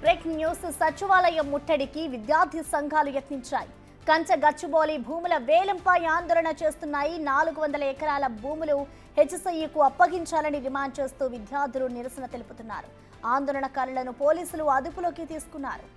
Breaking news. సచివాలయం ముట్టడికి విద్యార్థి సంఘాలు యత్నించాయి. కంచ గచ్చిబౌలి భూముల వేలంపై ఆందోళన చేస్తున్నాయి. 400 ఎకరాల భూములు హెచ్ఎస్ఐకు అప్పగించాలని డిమాండ్ చేస్తూ విద్యార్థులు నిరసన తెలుపుతున్నారు. ఆందోళనకారులను పోలీసులు అదుపులోకి తీసుకున్నారు.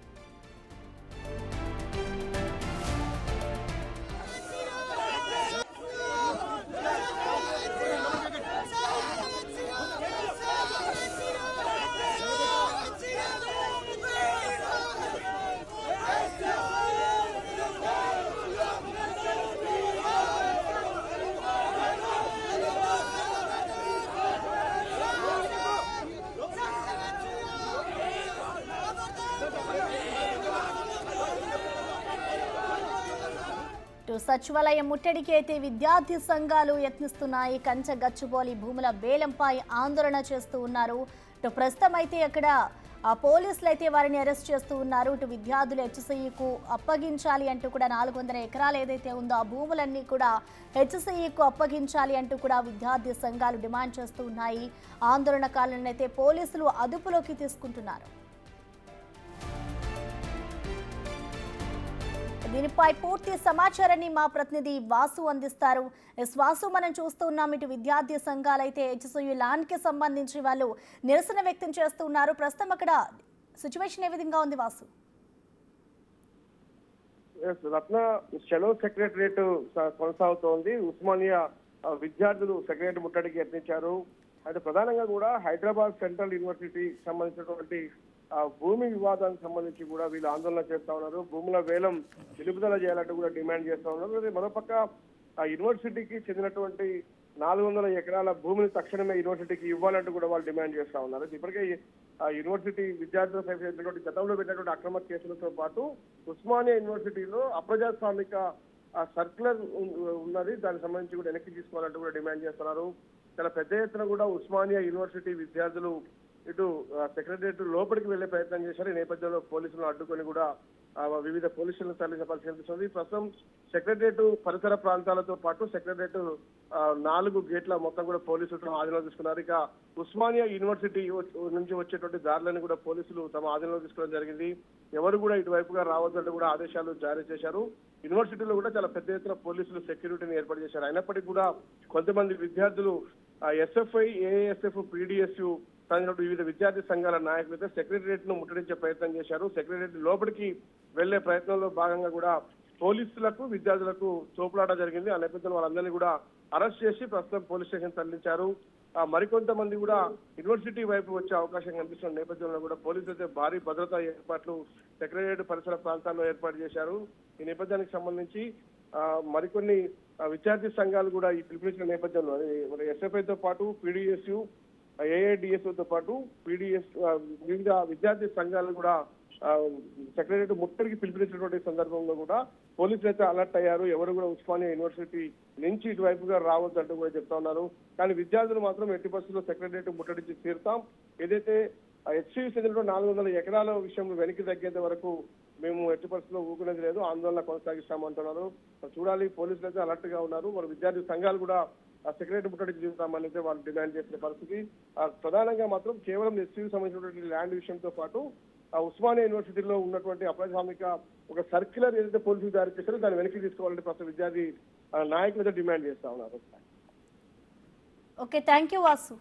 సచివాలయం ముట్టడికి అయితే విద్యార్థి సంఘాలు యత్నిస్తున్నాయి. కంచ గచ్చిబౌలి భూముల వేలంపై ఆందోళన చేస్తూ ఉన్నారు. ప్రస్తుతం అయితే అక్కడ పోలీసులు అయితే వారిని అరెస్ట్ చేస్తూ ఉన్నారు. విద్యార్థులు హెచ్ఎస్ఐకు అప్పగించాలి అంటూ కూడా 400 ఎకరాలు ఏదైతే ఉందో ఆ భూములన్నీ కూడా హెచ్ఎస్ఐకు అప్పగించాలి అంటూ కూడా విద్యార్థి సంఘాలు డిమాండ్ చేస్తూ ఉన్నాయి. ఆందోళనకారులను అయితే పోలీసులు అదుపులోకి తీసుకుంటున్నారు. దీనిపై పూర్తి సమాచారాన్ని మా ప్రతినిధి వాసు అందిస్తారు. వాసు, మనం చూస్తూ ఉన్నాం ఇటు విద్యార్థి సంఘాలు అయితే హెచ్ఎస్ఐ ల్యాండ్ కి సంబంధించి వాళ్ళు నిరసన వ్యక్తం చేస్తూ ఉన్నారు. ప్రస్తుతం అక్కడ సిచ్యువేషన్ ఏ విధంగా ఉంది వాసు? రత్న, షెలో సెక్రటరియట్ కొనసాగుతోంది. ఉస్మానియా విద్యార్థులు సెక్రటరియట్ ముట్టడికి యత్నించారు. అయితే ప్రధానంగా కూడా హైదరాబాద్ సెంట్రల్ యూనివర్సిటీ సంబంధించినటువంటి భూమి వివాదానికి సంబంధించి కూడా వీళ్ళు ఆందోళన చేస్తా ఉన్నారు. భూముల వేలం నిలుపుదల చేయాలంటూ కూడా డిమాండ్ చేస్తా ఉన్నారు. అదే మరోపక్క ఆ యూనివర్సిటీకి చెందినటువంటి 400 ఎకరాల భూమిని తక్షణమే యూనివర్సిటీకి ఇవ్వాలంటూ కూడా వాళ్ళు డిమాండ్ చేస్తా ఉన్నారు. ఇప్పటికే ఆ యూనివర్సిటీ విద్యార్థుల సైతం గతంలో పెట్టినటువంటి అక్రమ కేసులతో పాటు ఉస్మానియా యూనివర్సిటీలో అప్రజాస్వామిక సర్క్యులర్ ఉన్నది. దానికి సంబంధించి కూడా వెనక్కి తీసుకోవాలంటూ కూడా డిమాండ్ చేస్తున్నారు. చాలా పెద్ద ఎత్తున కూడా ఉస్మానియా యూనివర్సిటీ విద్యార్థులు ఇటు సెక్రటరియట్ లోపలికి వెళ్లే ప్రయత్నం చేశారు. ఈ నేపథ్యంలో పోలీసులను అడ్డుకొని కూడా వివిధ పోలీసులను తరలించే పరిస్థితి కనిపిస్తుంది. ప్రస్తుతం సెక్రటరియట్ పరిసర ప్రాంతాలతో పాటు సెక్రటరియట్ 4 గేట్ల మొత్తం కూడా పోలీసులు ఆధీనంలో తీసుకున్నారు. ఇక ఉస్మానియా యూనివర్సిటీ నుంచి వచ్చేటువంటి దారులను కూడా పోలీసులు తమ ఆధీనంలో తీసుకోవడం జరిగింది. ఎవరు కూడా ఇటువైపుగా రావద్దంటూ కూడా ఆదేశాలు జారీ చేశారు. యూనివర్సిటీలో కూడా చాలా పెద్ద ఎత్తున పోలీసులు సెక్యూరిటీని ఏర్పాటు చేశారు. అయినప్పటికీ కూడా కొంతమంది విద్యార్థులు ఎస్ఎఫ్ఐ, ఏఎస్ఎఫ్, పీడీఎస్యు వివిధ విద్యార్థి సంఘాల నాయకులైతే సెక్రటరియట్ ను ముట్టడించే ప్రయత్నం చేశారు. సెక్రటరియట్ లోపలికి వెళ్లే ప్రయత్నంలో భాగంగా కూడా పోలీసులకు విద్యార్థులకు తోపులాట జరిగింది. ఆ నేపథ్యంలో వాళ్ళందరినీ కూడా అరెస్ట్ చేసి ప్రస్తుతం పోలీస్ స్టేషన్ తరలించారు. మరికొంతమంది కూడా యూనివర్సిటీ వైపు వచ్చే అవకాశం కనిపిస్తున్న నేపథ్యంలో కూడా పోలీసులు అయితే భారీ భద్రతా ఏర్పాట్లు సెక్రటరియట్ పరిసర ప్రాంతాల్లో ఏర్పాటు చేశారు. ఈ నేపథ్యానికి సంబంధించి మరికొన్ని విద్యార్థి సంఘాలు కూడా ఈ పిలుపునిచ్చిన నేపథ్యంలో ఎస్ఎఫ్ఐతో పాటు పీడీఎస్యు, ఏఐడిఎస్ఓతో పాటు పీడీఎస్ వివిధ విద్యార్థి సంఘాలు కూడా సెక్రటరియట్ ముట్టడికి పిలుపునిచ్చినటువంటి సందర్భంలో కూడా పోలీసులు అయితే అలర్ట్ అయ్యారు. ఎవరు కూడా ఉస్మానియా యూనివర్సిటీ నుంచి ఇటువైపుగా రావద్దంటూ కూడా చెప్తా ఉన్నారు. కానీ విద్యార్థులు మాత్రం ఎట్టి పరిస్థితుల్లో సెక్రటరియట్ ముట్టడించి తీరుతాం, ఏదైతే హెచ్సియు చెందిన 400 ఎకరాల విషయంలో వెనక్కి తగ్గేంత వరకు మేము ఎట్టి పరిస్థితుల్లో ఊకునేది లేదు, ఆందోళన కొనసాగిస్తామంటున్నారు. చూడాలి, పోలీసులు అయితే అలర్ట్ గా ఉన్నారు. మరి విద్యార్థి సంఘాలు కూడా సెక్రటరీ ముట్టడికి తీరుతామని అయితే వాళ్ళు డిమాండ్ చేసిన పరిస్థితి. ప్రధానంగా మాత్రం కేవలం హెచ్సియు సంబంధించినటువంటి ల్యాండ్ విషయంతో పాటు ఉస్మానియా యూనివర్సిటీలో ఉన్నటువంటి అప్రజాస్వామిక ఒక సర్క్యులర్ ఏదైతే పోలీసులు జారీ చేశారో దాన్ని వెనక్కి తీసుకోవాలంటే ప్రస్తుత విద్యార్థి నాయకులు అయితే డిమాండ్ చేస్తా ఉన్నారు. Okay, thank you Vasu.